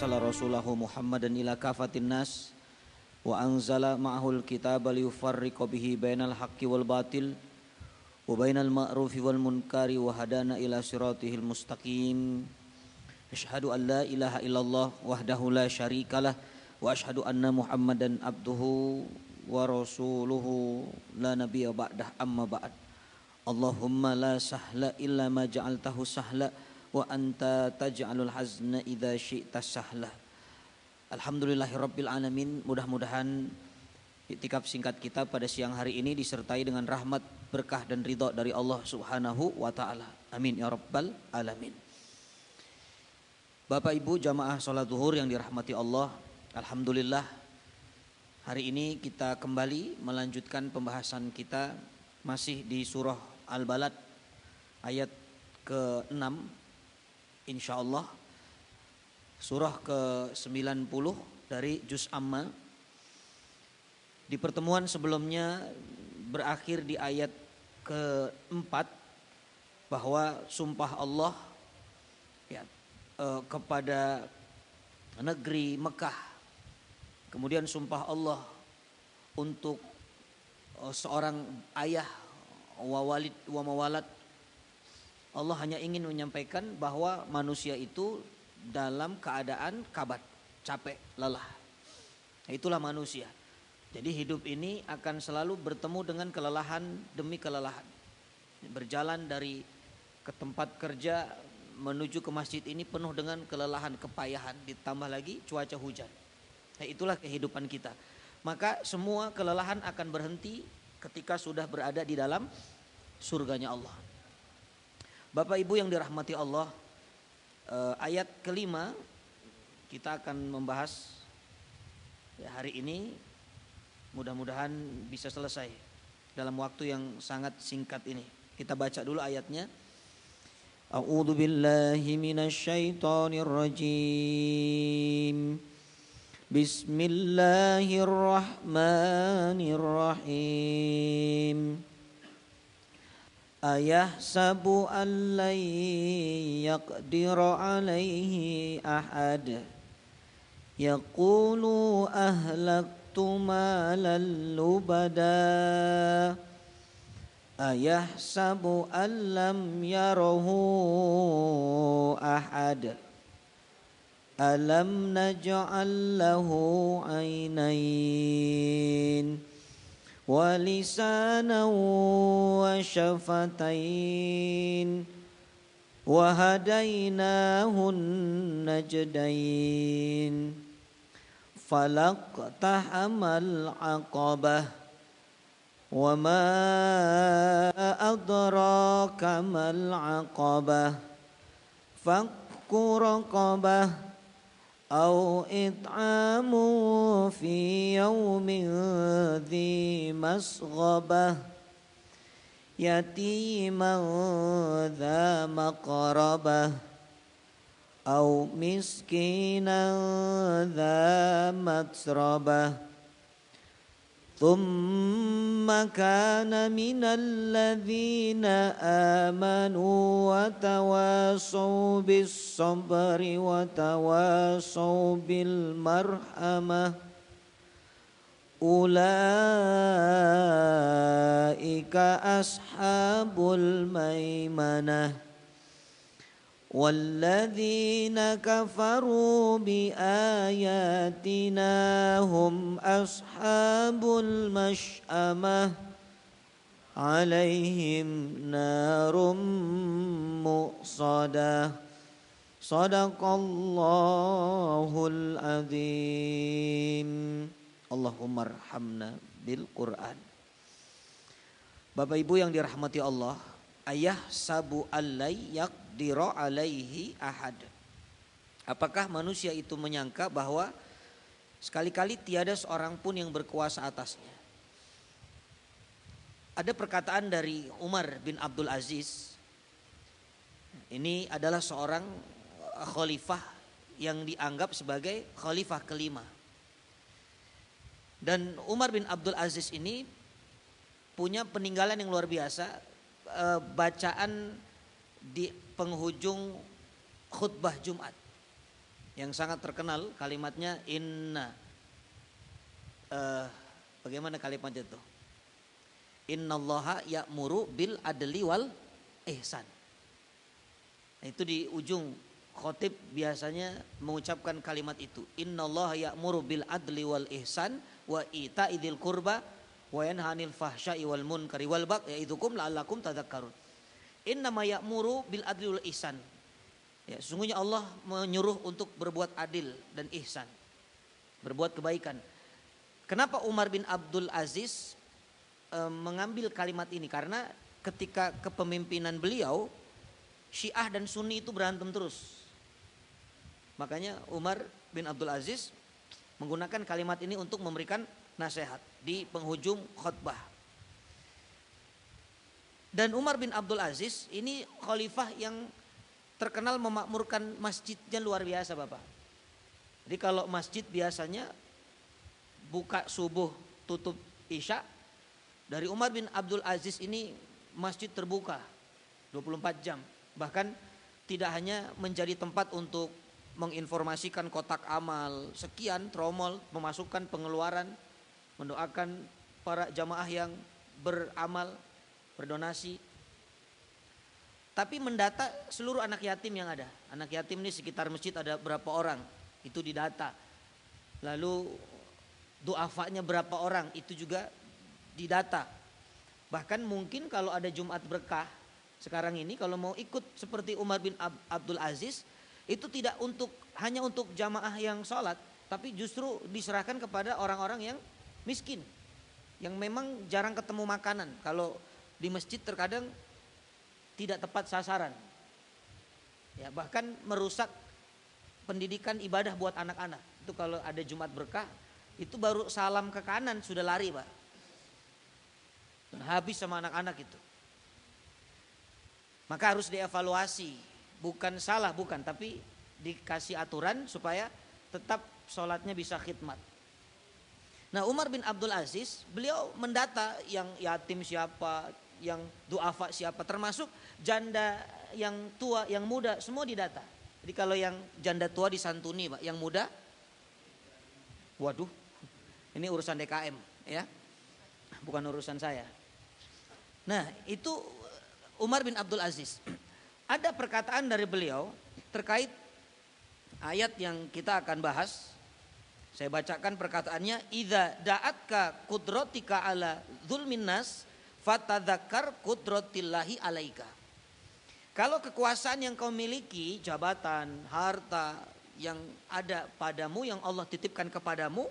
arsala rasulahu Muhammadan ila kafatin nas wa anzala ma'ahul kitaba liyufarriqa bihi bainal haqqi wal batil wa bainal ma'rufi wal munkari wa hadana ila siratihil mustaqim. Asyhadu an la ilaha illallah wahdahu la syarikalah wa asyhadu anna Muhammadan abduhu wa rasuluhu la nabiyya ba'dah amma ba'd. Allahumma la sahla illa ma ja'altahu sahla wa anta taj'alul hazna idza syi'ta sahla. Alhamdulillahirabbil alamin. Mudah-mudahan iktikaf singkat kita pada siang hari ini disertai dengan rahmat, berkah dan ridha dari Allah Subhanahu wa taala. Amin ya rabbal alamin. Bapak Ibu jamaah salat zuhur yang dirahmati Allah, alhamdulillah hari ini kita kembali melanjutkan pembahasan kita masih di surah Al-Balad ayat ke-6 insyaallah, surah ke-90 dari Juz Amma. Di pertemuan sebelumnya berakhir di ayat ke-4 bahwa sumpah Allah ya, kepada negeri Mekah, kemudian sumpah Allah untuk seorang ayah wa walid wa mawalad. Allah hanya ingin menyampaikan bahwa manusia itu dalam keadaan kabat, capek, lelah. Itulah manusia. Jadi hidup ini akan selalu bertemu dengan kelelahan demi kelelahan. Berjalan dari ke tempat kerja menuju ke masjid ini penuh dengan kelelahan, kepayahan, ditambah lagi cuaca hujan. Itulah kehidupan kita. Maka semua kelelahan akan berhenti ketika sudah berada di dalam surganya Allah. Bapak Ibu yang dirahmati Allah, ayat kelima kita akan membahas ya, hari ini mudah-mudahan bisa selesai dalam waktu yang sangat singkat ini. Kita baca dulu ayatnya. A'udzu billahi minasy syaithanir rajim. Bismillahirrahmanirrahim. Ayahsabu an lan yaqdira alaihi ahad yaqulu ahlaktu malan lubada ayahsabu an lam yarahu ahad alam naj'al lahu ainain walisanan wa syafatain wa hadainahun najdain falaqtahamal aqabah wa ma adraka mal aqabah fakku raqabah أو إطعام في يوم ذي مسغبة يتيما ذا مقربة أو مسكينا ذا متربة ثم كان من الذين آمنوا وتواصوا بالصبر وتواصوا بالمرحمة أولئك أصحاب الميمنة والذين كفروا بآياتنا هم أصحاب المشأمة عليهم نار مؤصدة صدق الله العظيم. Allahumma arhamna bil Quran. Bapak Ibu yang dirahmati Allah, ayah sabu allai yaqdiru alaihi ahad. Apakah manusia itu menyangka bahwa sekali-kali tiada seorang pun yang berkuasa atasnya? Ada perkataan dari Umar bin Abdul Aziz. Ini adalah seorang khalifah yang dianggap sebagai khalifah kelima. Dan Umar bin Abdul Aziz ini punya peninggalan yang luar biasa. Bacaan di penghujung khutbah Jumat. yang sangat terkenal kalimatnya inna. Bagaimana kalimatnya itu? Innallaha ya'muru bil adli wal ihsan. Nah, itu di ujung khotib biasanya mengucapkan kalimat itu. Innallaha ya'muru bil adli wal ihsan wa ita'idil qurba wa yanha 'anil fahsya'i wal munkari wal baghi ya'idukum la'allakum tadhakkarun. Innama ya'muru bil adli wal ihsan. Ya, sesungguhnya Allah menyuruh untuk berbuat adil dan ihsan. Berbuat kebaikan. Kenapa Umar bin Abdul Aziz mengambil kalimat ini? Karena ketika kepemimpinan beliau, Syiah dan Sunni itu berantem terus. Makanya Umar bin Abdul Aziz menggunakan kalimat ini untuk memberikan nasihat di penghujung khutbah. Dan Umar bin Abdul Aziz ini khalifah yang terkenal memakmurkan masjidnya luar biasa, Bapak. Jadi kalau masjid biasanya buka subuh tutup isya, dari Umar bin Abdul Aziz ini masjid terbuka 24 jam. Bahkan tidak hanya menjadi tempat untuk menginformasikan kotak amal sekian, tromol, memasukkan pengeluaran, mendoakan para jamaah yang beramal, berdonasi, tapi mendata seluruh anak yatim yang ada. Anak yatim ini sekitar masjid ada berapa orang, itu didata. Lalu du'afanya berapa orang, itu juga didata. Bahkan mungkin kalau ada Jumat berkah sekarang ini, kalau mau ikut seperti Umar bin Abdul Aziz, itu tidak hanya untuk jamaah yang sholat, tapi justru diserahkan kepada orang-orang yang miskin, yang memang jarang ketemu makanan. Kalau di masjid terkadang tidak tepat sasaran, ya, bahkan merusak pendidikan ibadah buat anak-anak. Itu kalau ada Jumat berkah, itu baru salam ke kanan sudah lari, Pak. Habis sama anak-anak itu. Maka harus dievaluasi, bukan salah, bukan, tapi dikasih aturan supaya tetap sholatnya bisa khidmat. Nah, Umar bin Abdul Aziz, beliau mendata yang yatim siapa, yang duafa siapa, termasuk janda yang tua, yang muda, semua didata. Jadi kalau yang janda tua disantuni, Pak, yang muda, waduh, ini urusan DKM, ya, bukan urusan saya. Nah, itu Umar bin Abdul Aziz. Ada perkataan dari beliau terkait ayat yang kita akan bahas. Saya bacakan perkataannya, idza da'atka qudratika ala dzulmin nas fatadzakkar qudratillahi alaika. Kalau kekuasaan yang kau miliki, jabatan, harta yang ada padamu, yang Allah titipkan kepadamu,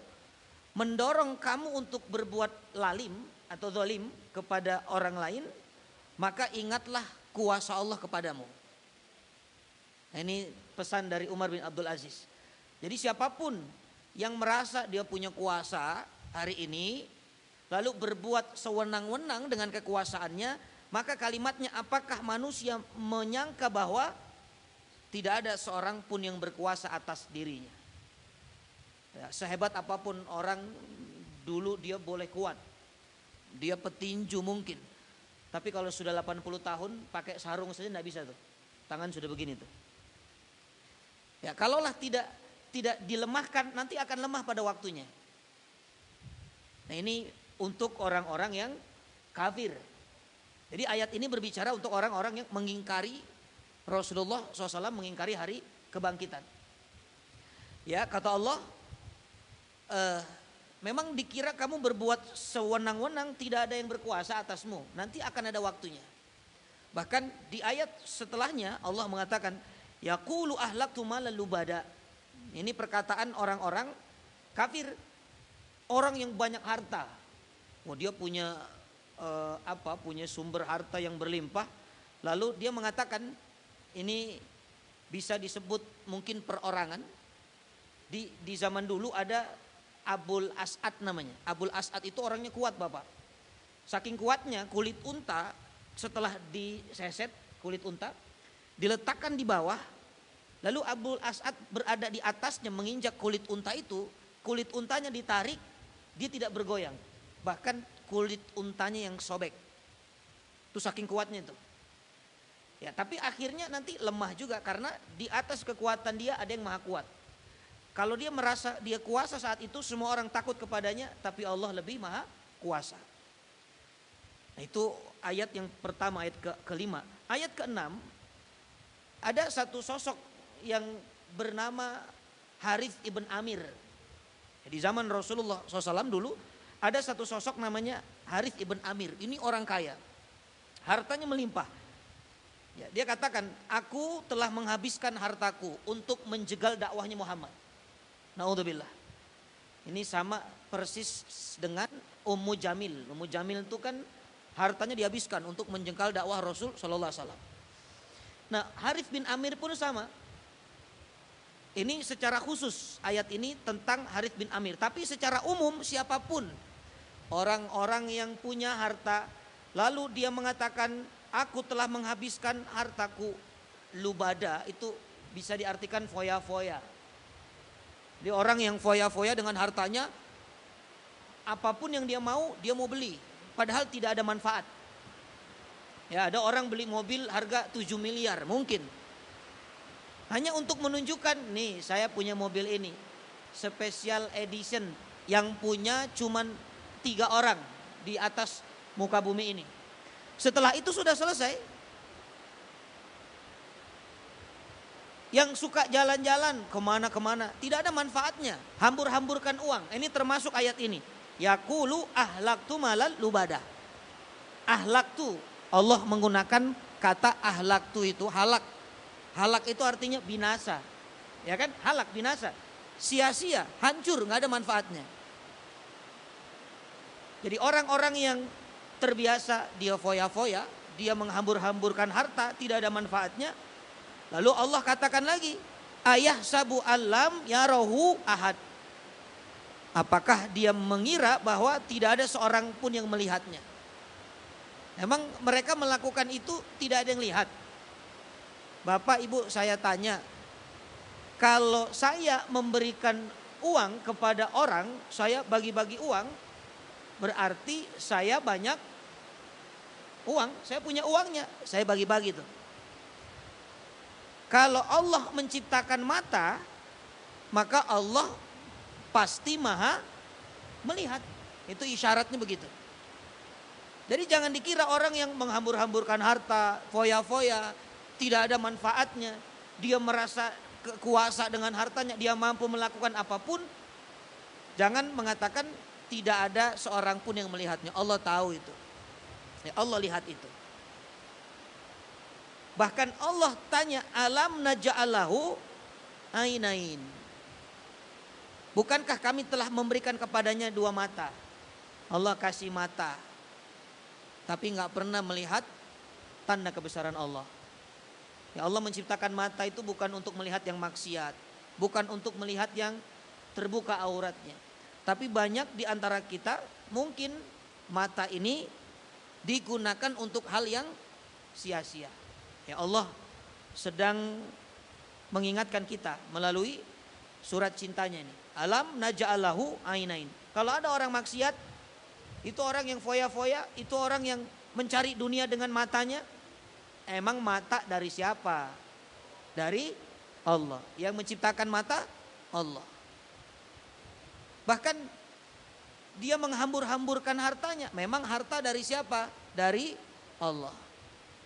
mendorong kamu untuk berbuat lalim atau zalim kepada orang lain, maka ingatlah kuasa Allah kepadamu. Nah, ini pesan dari Umar bin Abdul Aziz. Jadi siapapun yang merasa dia punya kuasa hari ini, lalu berbuat sewenang-wenang dengan kekuasaannya, maka kalimatnya, apakah manusia menyangka bahwa tidak ada seorang pun yang berkuasa atas dirinya. Ya, sehebat apapun orang dulu dia boleh kuat, dia petinju mungkin, tapi kalau sudah 80 tahun pakai sarung saja tidak bisa tuh, tangan sudah begini tuh. Ya, kalaulah tidak dilemahkan, nanti akan lemah pada waktunya. Nah, ini untuk orang-orang yang kafir. Jadi ayat ini berbicara untuk orang-orang yang mengingkari Rasulullah SAW, mengingkari hari kebangkitan. Ya, kata Allah, memang dikira kamu berbuat sewenang-wenang, tidak ada yang berkuasa atasmu. Nanti akan ada waktunya. Bahkan di ayat setelahnya Allah mengatakan, yaqulu ahlaktu malan lubada. Ini perkataan orang-orang kafir, orang yang banyak harta. Wah, dia punya punya sumber harta yang berlimpah. Lalu dia mengatakan, ini bisa disebut mungkin perorangan. Di zaman dulu ada Abul As'ad namanya. Abul As'ad itu orangnya kuat, Bapak. Saking kuatnya, kulit unta setelah diseset kulit unta diletakkan di bawah, lalu Abul As'ad berada di atasnya menginjak kulit unta itu, kulit untanya ditarik, dia tidak bergoyang. Bahkan kulit untanya yang sobek. Itu saking kuatnya itu. Ya, tapi akhirnya nanti lemah juga karena di atas kekuatan dia ada yang maha kuat. Kalau dia merasa dia kuasa saat itu, semua orang takut kepadanya, tapi Allah lebih maha kuasa. Nah, itu ayat yang pertama, ayat kelima. Ayat keenam, ada satu sosok yang bernama Harith ibn Amir. Di zaman Rasulullah SAW dulu ada satu sosok namanya Harith ibn Amir. Ini orang kaya, hartanya melimpah. Ya, dia katakan, aku telah menghabiskan hartaku untuk menjegal dakwahnya Muhammad. Naudzubillah. Ini sama persis dengan Ummu Jamil. Ummu Jamil itu kan hartanya dihabiskan untuk menjengkal dakwah Rasul Sallallahu Alaihi Wasallam. Nah, Harith bin Amir pun sama. Ini secara khusus ayat ini tentang Harith bin Amir. Tapi secara umum siapapun orang-orang yang punya harta, lalu dia mengatakan, aku telah menghabiskan hartaku, lubada, itu bisa diartikan foya-foya. Jadi orang yang foya-foya dengan hartanya, apapun yang dia mau beli. Padahal tidak ada manfaat. Ya, ada orang beli mobil harga 7 miliar mungkin. Hanya untuk menunjukkan, nih saya punya mobil ini. Special edition yang punya cuman 3 orang di atas muka bumi ini. Setelah itu sudah selesai. Yang suka jalan-jalan kemana-kemana, tidak ada manfaatnya, hambur-hamburkan uang. Ini termasuk ayat ini. Yaqulu ahlaktu malal lubada. Ahlaktu, Allah menggunakan kata ahlaktu itu halak. Halak itu artinya binasa. Ya kan? Halak, binasa. Sia-sia, hancur, nggak ada manfaatnya. Jadi orang-orang yang terbiasa dia foya-foya, dia menghambur-hamburkan harta, tidak ada manfaatnya. Lalu Allah katakan lagi, ayah sabu alam yarahu ahad. Apakah dia mengira bahwa tidak ada seorang pun yang melihatnya? Memang mereka melakukan itu tidak ada yang lihat. Bapak Ibu, saya tanya, kalau saya memberikan uang kepada orang, saya bagi-bagi uang, berarti saya banyak uang, saya punya uangnya, saya bagi-bagi tuh. Kalau Allah menciptakan mata, maka Allah pasti maha melihat. Itu isyaratnya begitu. Jadi jangan dikira orang yang menghambur-hamburkan harta, foya-foya, tidak ada manfaatnya. Dia merasa kuasa dengan hartanya, dia mampu melakukan apapun. Jangan mengatakan tidak ada seorang pun yang melihatnya. Allah tahu itu. Ya, Allah lihat itu. Bahkan Allah tanya, alam naja'alahu ainain. Bukankah kami telah memberikan kepadanya 2 mata? Allah kasih mata, tapi gak pernah melihat tanda kebesaran Allah. Ya, Allah menciptakan mata itu bukan untuk melihat yang maksiat, bukan untuk melihat yang terbuka auratnya. Tapi banyak di antara kita mungkin mata ini digunakan untuk hal yang sia-sia. Ya, Allah sedang mengingatkan kita melalui surat cintanya ini. Alam naja'alahu ainain. Kalau ada orang maksiat, itu orang yang foya-foya, itu orang yang mencari dunia dengan matanya. Emang mata dari siapa? Dari Allah. Yang menciptakan mata, Allah. Bahkan dia menghambur-hamburkan hartanya. Memang harta dari siapa? Dari Allah.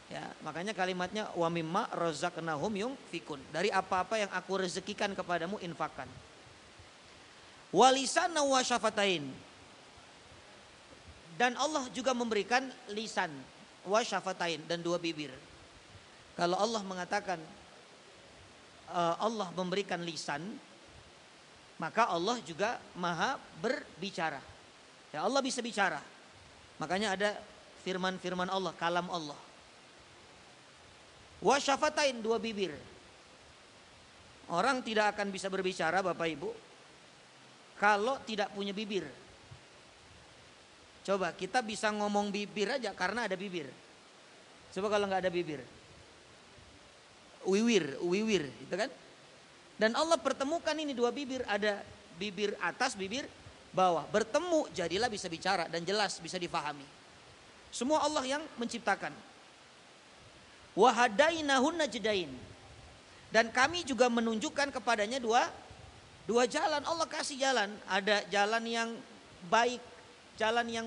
Ya, makanya kalimatnya wa mimma razaqnahum yunfikun. Dari apa-apa yang aku rezekikan kepadamu infakkan. Walisana wa syafatain. Dan Allah juga memberikan lisan wa syafatain dan 2 bibir. Kalau Allah mengatakan Allah memberikan lisan, maka Allah juga maha berbicara. Ya, Allah bisa bicara. Makanya ada firman-firman Allah, kalam Allah. Wa syafatain, 2 bibir. Orang tidak akan bisa berbicara Bapak Ibu kalau tidak punya bibir. Coba kita bisa ngomong bibir aja karena ada bibir. Coba kalau nggak ada bibir, wiwir, itu kan? Dan Allah pertemukan ini 2 bibir, ada bibir atas, bibir bawah. Bertemu jadilah bisa bicara dan jelas bisa difahami. Semua Allah yang menciptakan. Wahadainahun najdain. Dan kami juga menunjukkan kepadanya 2 Dua jalan Allah kasih jalan. Ada jalan yang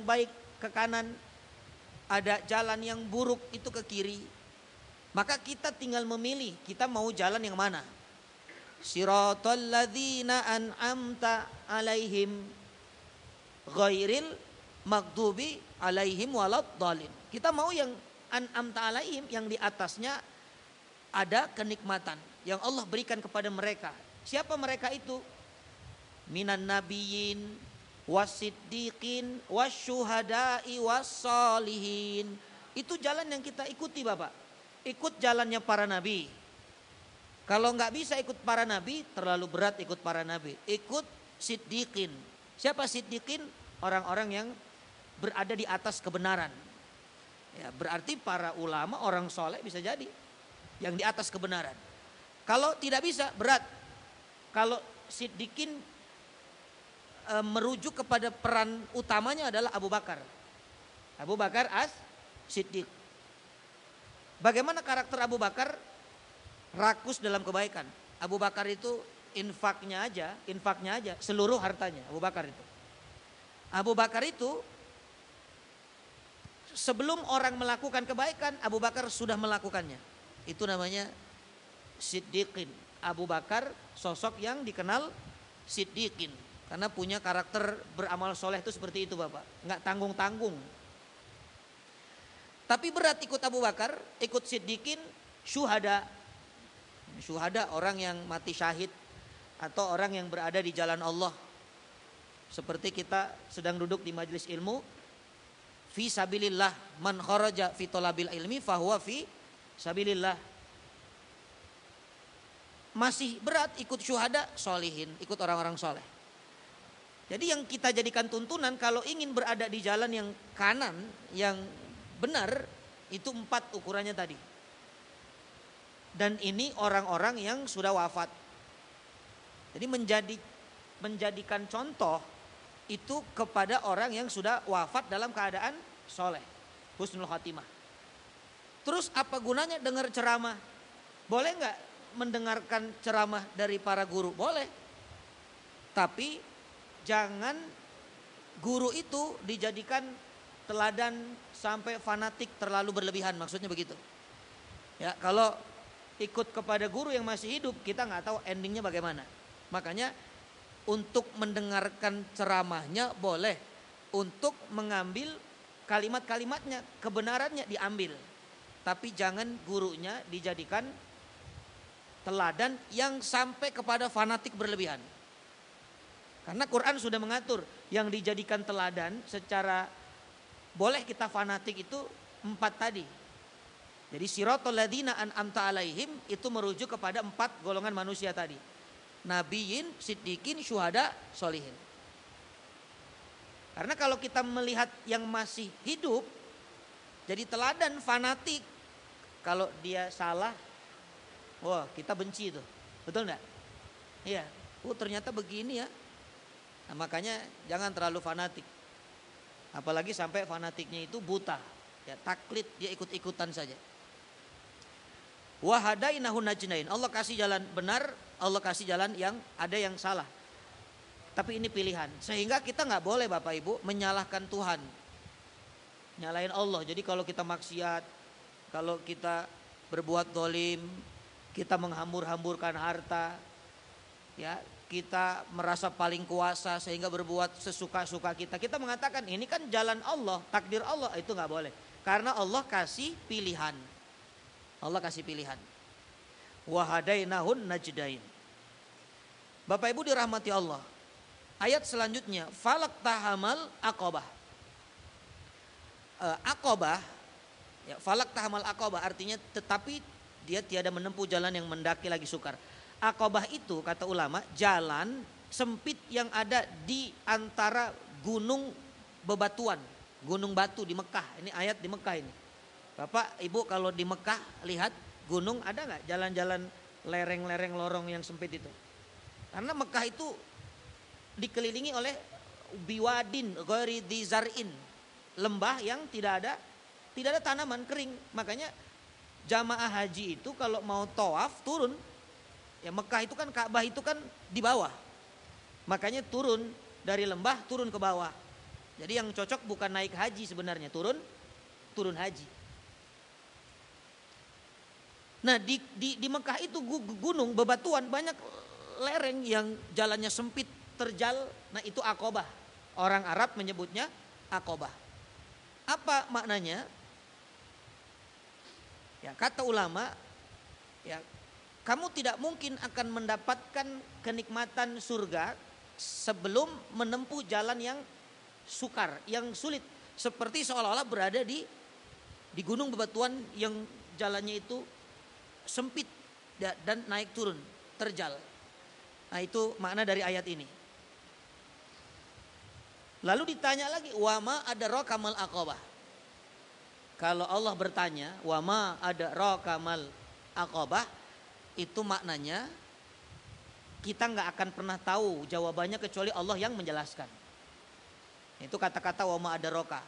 baik ke kanan. Ada jalan yang buruk itu ke kiri. Maka kita tinggal memilih kita mau jalan yang mana. Siratal ladzina an'amta alaihim ghairil maghdubi alaihim waladdallin. Kita mau yang an'amta alaihim, yang di atasnya ada kenikmatan yang Allah berikan kepada mereka. Siapa mereka itu? Minan nabiyyin wasiddiqin wasyuhada'i wassalihin. Itu jalan yang kita ikuti Bapak. Ikut jalannya para nabi. Kalau nggak bisa ikut para nabi, terlalu berat ikut para nabi. Ikut siddiqin. Siapa siddiqin? Orang-orang yang berada di atas kebenaran. Ya, berarti para ulama, orang soleh bisa jadi yang di atas kebenaran. Kalau tidak bisa, berat. Kalau siddiqin merujuk kepada peran utamanya adalah Abu Bakar. Abu Bakar as-Siddiq. Bagaimana karakter Abu Bakar? Rakus dalam kebaikan. Abu Bakar itu infaknya aja seluruh hartanya Abu Bakar itu. Abu Bakar itu sebelum orang melakukan kebaikan, Abu Bakar sudah melakukannya. Itu namanya Siddiqin. Abu Bakar sosok yang dikenal Siddiqin. Karena punya karakter beramal soleh itu seperti itu Bapak. Nggak tanggung-tanggung. Tapi berat ikut Abu Bakar, ikut Siddiqin, syuhada. Syuhada orang yang mati syahid. Atau orang yang berada di jalan Allah. Seperti kita sedang duduk di majelis ilmu. Fi sabilillah, man kharaja fi talabil ilmi fahuwa fi sabilillah. Masih berat ikut syuhada, solihin, ikut orang-orang soleh. Jadi yang kita jadikan tuntunan kalau ingin berada di jalan yang kanan, yang benar, itu 4 ukurannya tadi. Dan ini orang-orang yang sudah wafat. Jadi menjadikan contoh itu kepada orang yang sudah wafat dalam keadaan soleh, husnul khatimah. Terus apa gunanya dengar ceramah? Boleh nggak mendengarkan ceramah dari para guru? Boleh. Tapi jangan guru itu dijadikan teladan sampai fanatik terlalu berlebihan, maksudnya begitu. Ya, kalau ikut kepada guru yang masih hidup, kita nggak tahu endingnya bagaimana. Makanya untuk mendengarkan ceramahnya boleh, untuk mengambil kalimat-kalimatnya, kebenarannya diambil. Tapi jangan gurunya dijadikan teladan yang sampai kepada fanatik berlebihan. Karena Quran sudah mengatur yang dijadikan teladan secara boleh kita fanatik itu 4 tadi. Jadi siratal ladzina an'amta alaihim itu merujuk kepada 4 golongan manusia tadi. Nabiyyin, siddiqin, syuhada, solihin. Karena kalau kita melihat yang masih hidup jadi teladan fanatik, kalau dia salah, wah kita benci itu, betul enggak? Iya, ternyata begini ya. Nah, makanya jangan terlalu fanatik. Apalagi sampai fanatiknya itu buta. Ya, taklid, dia ikut-ikutan saja. Wa hadainahu najdain. Allah kasih jalan benar, Allah kasih jalan yang ada yang salah. Tapi ini pilihan. Sehingga kita nggak boleh Bapak Ibu menyalahkan Tuhan. Nyalain Allah. Jadi kalau kita maksiat, kalau kita berbuat dolim, kita menghambur-hamburkan harta, ya, kita merasa paling kuasa sehingga berbuat sesuka-suka kita. Kita mengatakan ini kan jalan Allah, takdir Allah, itu nggak boleh. Karena Allah kasih pilihan. Allah kasih pilihan. Wa hadainahun najdain. Bapak Ibu dirahmati Allah. Ayat selanjutnya, falak tahamal aqabah. Aqabah, ya, falak tahamal aqabah artinya tetapi dia tiada menempuh jalan yang mendaki lagi sukar. Aqabah itu kata ulama jalan sempit yang ada di antara gunung bebatuan, gunung batu di Mekah. Ini ayat di Mekah ini. Bapak Ibu kalau di Mekah lihat gunung ada nggak jalan-jalan lereng-lereng lorong yang sempit itu? Karena Mekah itu dikelilingi oleh biwadin ghairi dzar'in, lembah yang tidak ada tanaman kering. Makanya jamaah haji itu kalau mau tawaf turun, ya Mekah itu kan Ka'bah itu kan di bawah. Makanya turun dari lembah turun ke bawah. Jadi yang cocok bukan naik haji sebenarnya, turun haji. Nah di Mekah itu gunung bebatuan, banyak lereng yang jalannya sempit, terjal. Nah itu Aqobah. Orang Arab menyebutnya Aqobah. Apa maknanya? Ya, kata ulama, ya, kamu tidak mungkin akan mendapatkan kenikmatan surga sebelum menempuh jalan yang sukar, yang sulit. Seperti seolah-olah berada di gunung bebatuan yang jalannya itu sempit dan naik turun, terjal. Nah itu makna dari ayat ini. Lalu ditanya lagi, wama adraka mal aqabah. Kalau Allah bertanya, wama adraka mal aqabah, itu maknanya kita nggak akan pernah tahu jawabannya kecuali Allah yang menjelaskan. Itu kata-kata wama adraka.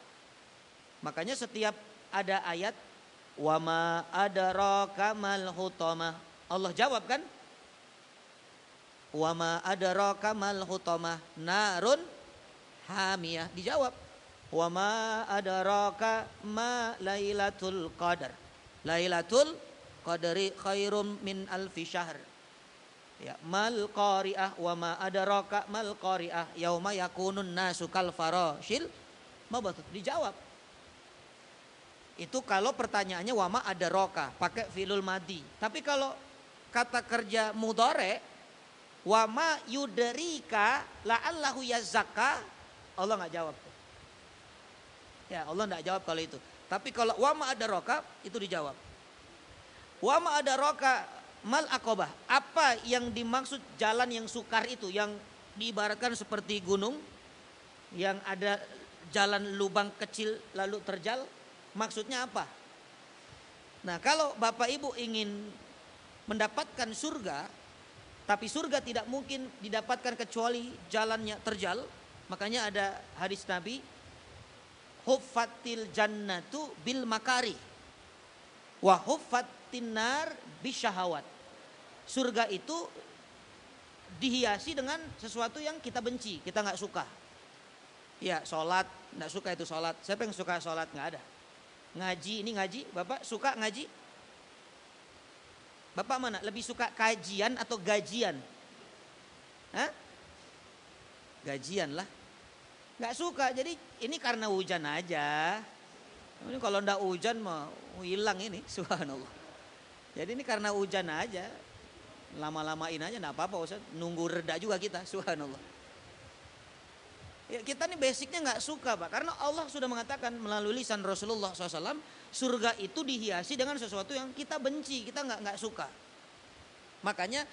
Makanya setiap ada ayat wama adraka mal hutamah, Allah jawab kan? Wama adraka mal hutamah narun hamiyah, dijawab. Wama adraka ma lailatul qadar. Lailatul qadri khairum min alfi syahr. Ya, mal qari'ah wama adraka mal qari'ah yauma yakunun nasu kal farashil mabathut, dijawab. Itu kalau pertanyaannya wama adraka pakai fi'lul madhi. Tapi kalau kata kerja mudhari wama yudrika la'allahu yazakka, Allah nggak jawab. Ya Allah nggak jawab kalau itu. Tapi kalau wama adraka itu dijawab. Wama adraka mal aqabah, apa yang dimaksud jalan yang sukar itu, yang diibaratkan seperti gunung yang ada jalan lubang kecil lalu terjal, maksudnya apa? Nah kalau Bapak Ibu ingin mendapatkan surga, tapi surga tidak mungkin didapatkan kecuali jalannya terjal, makanya ada hadis Nabi, huffatil jannatu bil makari wa huffatin nar bisyahawat. Surga itu dihiasi dengan sesuatu yang kita benci, kita nggak suka. Ya sholat, nggak suka itu sholat. Siapa yang suka sholat? Nggak ada. Ngaji, ini ngaji, Bapak suka ngaji? Bapak mana? Lebih suka kajian atau gajian? Hah? Gajian lah. Nggak suka, jadi ini karena hujan aja. Ini kalau ndak hujan mah hilang ini, subhanallah. Jadi ini karena hujan aja, lama-lamain aja ndak apa-apa Ustaz. Nunggu reda juga kita, subhanallah. Ya, kita nih basicnya nggak suka Pak, karena Allah sudah mengatakan melalui lisan Rasulullah SAW, surga itu dihiasi dengan sesuatu yang kita benci, kita nggak suka. Makanya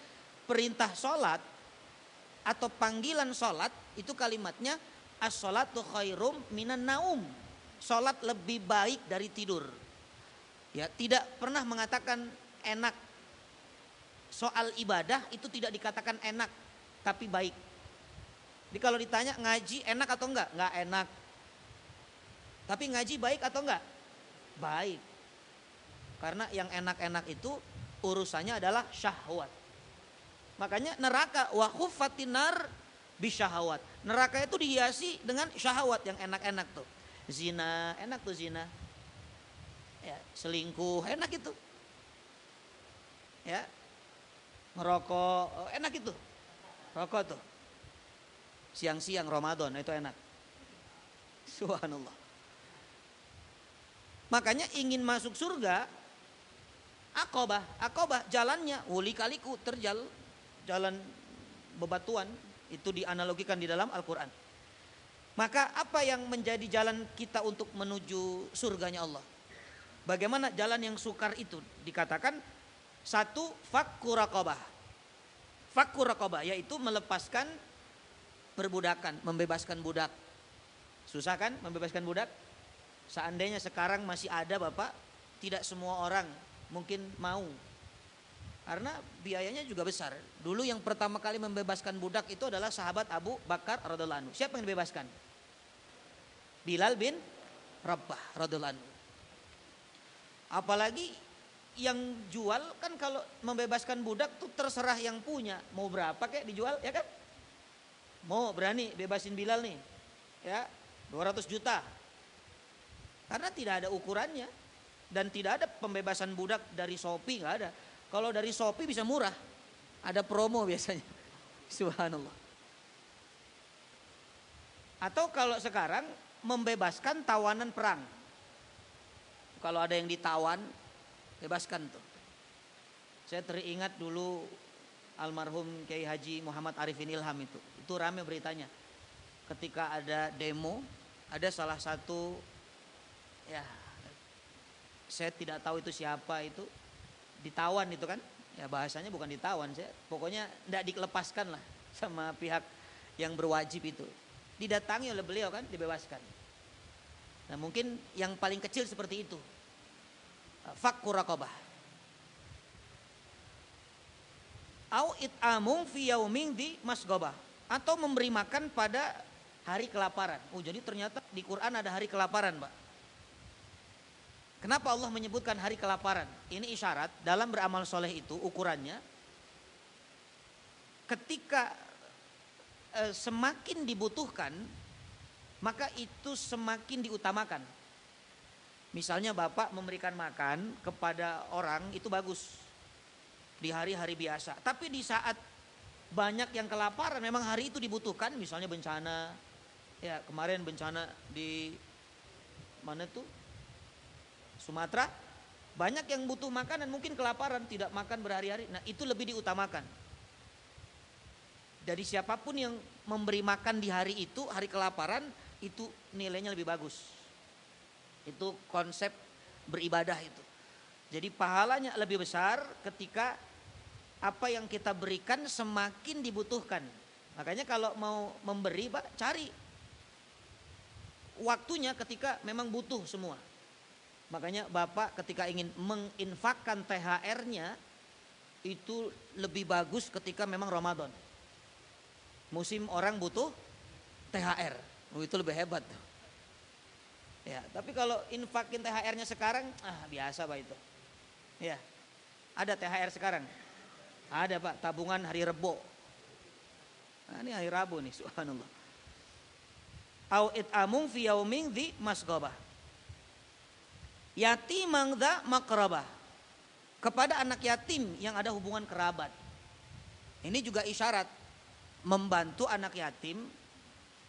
perintah sholat atau panggilan sholat itu kalimatnya as-sholatu khairum minan naum. Sholat lebih baik dari tidur. Ya, tidak pernah mengatakan enak. Soal ibadah itu tidak dikatakan enak, tapi baik. Jadi kalau ditanya ngaji enak atau enggak? Enggak enak. Tapi ngaji baik atau enggak? Baik. Karena yang enak-enak itu urusannya adalah syahwat. Makanya neraka wa khuffatin nar bisyahawat. Neraka itu dihiasi dengan syahwat yang enak-enak tuh. Zina, enak tuh zina. Ya, selingkuh, enak itu. Ya. Ngerokok, enak itu. Rokok tuh. Siang-siang Ramadan itu enak. Subhanallah. Makanya ingin masuk surga, Aqabah jalannya wuli-kaliku terjal, jalan bebatuan, itu dianalogikan di dalam Al-Quran. Maka apa yang menjadi jalan kita untuk menuju surganya Allah? Bagaimana jalan yang sukar itu? Dikatakan satu, fakku raqabah. Fakku raqabah yaitu melepaskan perbudakan, membebaskan budak. Susah kan membebaskan budak? Seandainya sekarang masih ada Bapak, tidak semua orang mungkin mau. Karena biayanya juga besar. Dulu yang pertama kali membebaskan budak itu adalah sahabat Abu Bakar radhiyallahu anhu. Siapa yang dibebaskan? Bilal bin Rabah radhiyallahu anhu. Apalagi yang jual kan, kalau membebaskan budak tuh terserah yang punya, mau berapa kayak dijual, ya kan? Mau berani bebasin Bilal nih, ya 200 juta. Karena tidak ada ukurannya dan tidak ada pembebasan budak dari Shopee, nggak ada. Kalau dari Shopee bisa murah, ada promo biasanya. Subhanallah. Atau kalau sekarang membebaskan tawanan perang. Kalau ada yang ditawan, bebaskan tuh. Saya teringat dulu almarhum Kiai Haji Muhammad Arifin Ilham itu rame beritanya. Ketika ada demo, ada salah satu, ya saya tidak tahu itu siapa, itu ditawan itu kan, ya bahasanya bukan ditawan, pokoknya tidak dilepaskan lah sama pihak yang berwajib itu. Didatangi oleh beliau kan, dibebaskan. Nah mungkin yang paling kecil seperti itu, fakku raqabah. Au it'amung fi yaumin di masgobah, atau memberi makan pada hari kelaparan. Jadi ternyata di Quran ada hari kelaparan, Pak. Kenapa Allah menyebutkan hari kelaparan? Ini isyarat dalam beramal soleh itu ukurannya, ketika semakin dibutuhkan, maka itu semakin diutamakan. Misalnya Bapak memberikan makan kepada orang, itu bagus di hari-hari biasa. Tapi di saat banyak yang kelaparan, memang hari itu dibutuhkan. Misalnya bencana, ya kemarin bencana di mana tuh, Sumatera, banyak yang butuh makanan, mungkin kelaparan, tidak makan berhari-hari. Nah itu lebih diutamakan. Dari siapapun yang memberi makan di hari itu, hari kelaparan, itu nilainya lebih bagus. Itu konsep beribadah itu. Jadi pahalanya lebih besar ketika apa yang kita berikan semakin dibutuhkan. Makanya kalau mau memberi, Pak, cari waktunya ketika memang butuh semua. Makanya Bapak ketika ingin menginfakkan THR-nya, itu lebih bagus ketika memang Ramadan. Musim orang butuh THR, itu lebih hebat. Ya, tapi kalau infakin THR-nya sekarang, biasa Pak itu. Ya, ada THR sekarang. Ada Pak, tabungan hari Rebo. Nah, ini hari Rabu nih, subhanallah. Au it'amung fi yaumin dzi masghabah. Yatimang dza maqrabah. Kepada anak yatim yang ada hubungan kerabat. Ini juga isyarat membantu anak yatim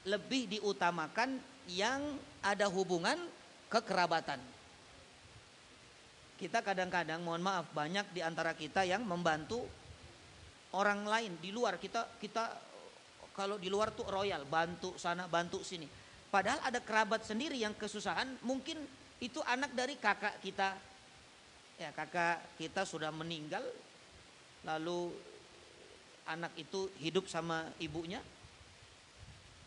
lebih diutamakan yang ada hubungan kekerabatan. Kita kadang-kadang, mohon maaf, banyak di antara kita yang membantu orang lain di luar. Kita kalau di luar tuh royal, bantu sana, bantu sini. Padahal ada kerabat sendiri yang kesusahan, mungkin itu anak dari kakak kita. Ya, kakak kita sudah meninggal, lalu anak itu hidup sama ibunya.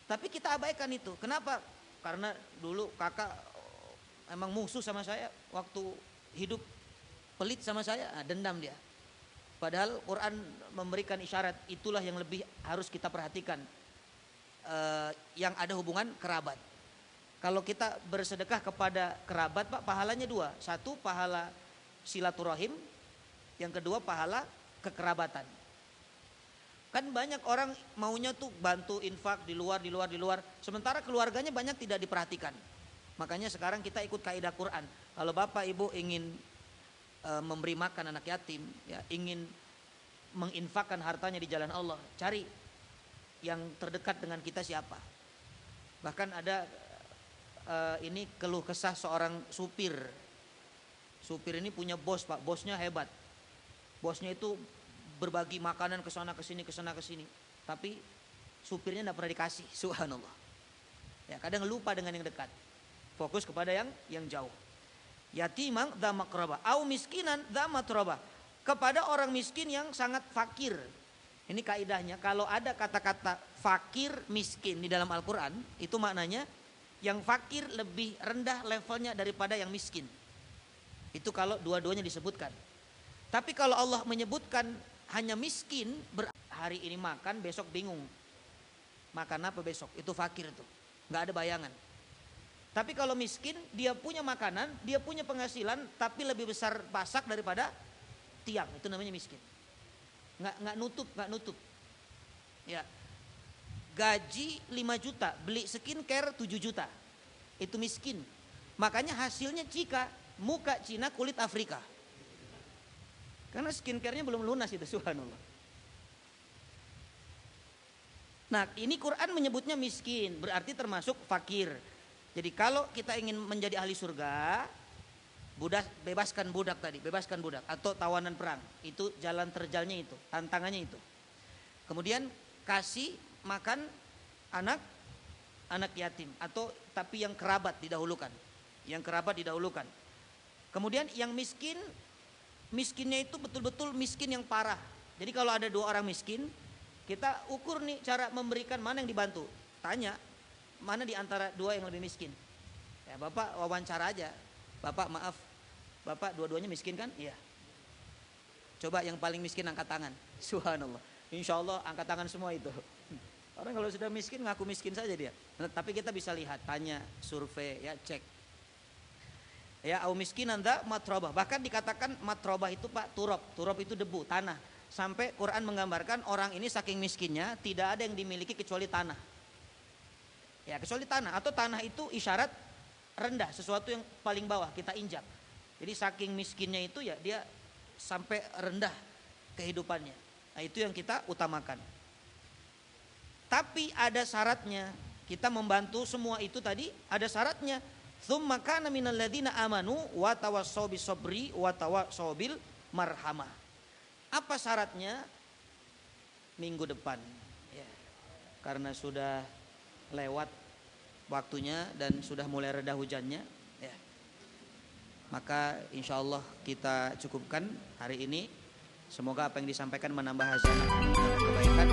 Tapi kita abaikan itu. Kenapa? Karena dulu kakak emang musuh sama saya waktu hidup, pelit sama saya, dendam dia. Padahal Quran memberikan isyarat, itulah yang lebih harus kita perhatikan, yang ada hubungan kerabat. Kalau kita bersedekah kepada kerabat, Pak, pahalanya dua. Satu, pahala silaturahim. Yang kedua, pahala kekerabatan. Kan banyak orang maunya tuh bantu infak di luar. Sementara keluarganya banyak tidak diperhatikan. Makanya sekarang kita ikut kaidah Quran. Kalau Bapak Ibu ingin memberi makan anak yatim, ya, ingin menginfakkan hartanya di jalan Allah, cari yang terdekat dengan kita siapa. Bahkan ada ini keluh kesah seorang supir. Supir ini punya bos, Pak, bosnya hebat. Bosnya itu berbagi makanan ke sana ke sini, tapi supirnya tidak pernah dikasih, subhanallah. Ya, kadang lupa dengan yang dekat, fokus kepada yang jauh. Yatimang dza maqrabah, au miskinan dza matrabah, kepada orang miskin yang sangat fakir. Ini kaidahnya, kalau ada kata-kata fakir miskin di dalam Al-Quran, itu maknanya yang fakir lebih rendah levelnya daripada yang miskin. Itu kalau dua-duanya disebutkan. Tapi kalau Allah menyebutkan hanya miskin, hari ini makan, besok bingung makan apa besok, itu fakir tuh, nggak ada bayangan. Tapi kalau miskin, dia punya makanan, dia punya penghasilan, tapi lebih besar pasak daripada tiang, itu namanya miskin. Nggak nutup. Ya, gaji 5 juta, beli skincare 7 juta. Itu miskin. Makanya hasilnya Cika, muka Cina, kulit Afrika. Karena skincare-nya belum lunas itu, subhanallah. Nah, ini Quran menyebutnya miskin, berarti termasuk fakir. Jadi kalau kita ingin menjadi ahli surga, bebaskan budak tadi, bebaskan budak atau tawanan perang. Itu jalan terjalnya itu, tantangannya itu. Kemudian kasih makan anak yatim atau tapi yang kerabat didahulukan. Yang kerabat didahulukan. Kemudian yang miskinnya itu betul-betul miskin yang parah. Jadi kalau ada 2 orang miskin, kita ukur nih cara memberikan mana yang dibantu. Tanya, mana di antara 2 yang lebih miskin? Ya Bapak wawancara aja. Bapak maaf, Bapak dua-duanya miskin kan? Iya. Coba yang paling miskin angkat tangan. Subhanallah. Insya Allah angkat tangan semua itu. Orang kalau sudah miskin ngaku miskin saja dia. Nah, tapi kita bisa lihat, tanya, survei, ya cek. Ya au miskin anda matrobah. Bahkan dikatakan matrobah itu Pak turab. Turab itu debu, tanah. Sampai Quran menggambarkan orang ini saking miskinnya tidak ada yang dimiliki kecuali tanah. Ya kecuali tanah. Atau tanah itu isyarat rendah, sesuatu yang paling bawah kita injak. Jadi saking miskinnya itu ya dia sampai rendah kehidupannya. Nah itu yang kita utamakan. Tapi ada syaratnya. Kita membantu semua itu tadi ada syaratnya. Tsumma kana minal ladzina amanu wa tawassaw bis sabri wa tawassaw bil marhamah. Apa syaratnya? Minggu depan. Ya. Karena sudah lewat waktunya dan sudah mulai reda hujannya. Ya. Maka insya Allah kita cukupkan hari ini. Semoga apa yang disampaikan menambah hasanah dan kebaikan.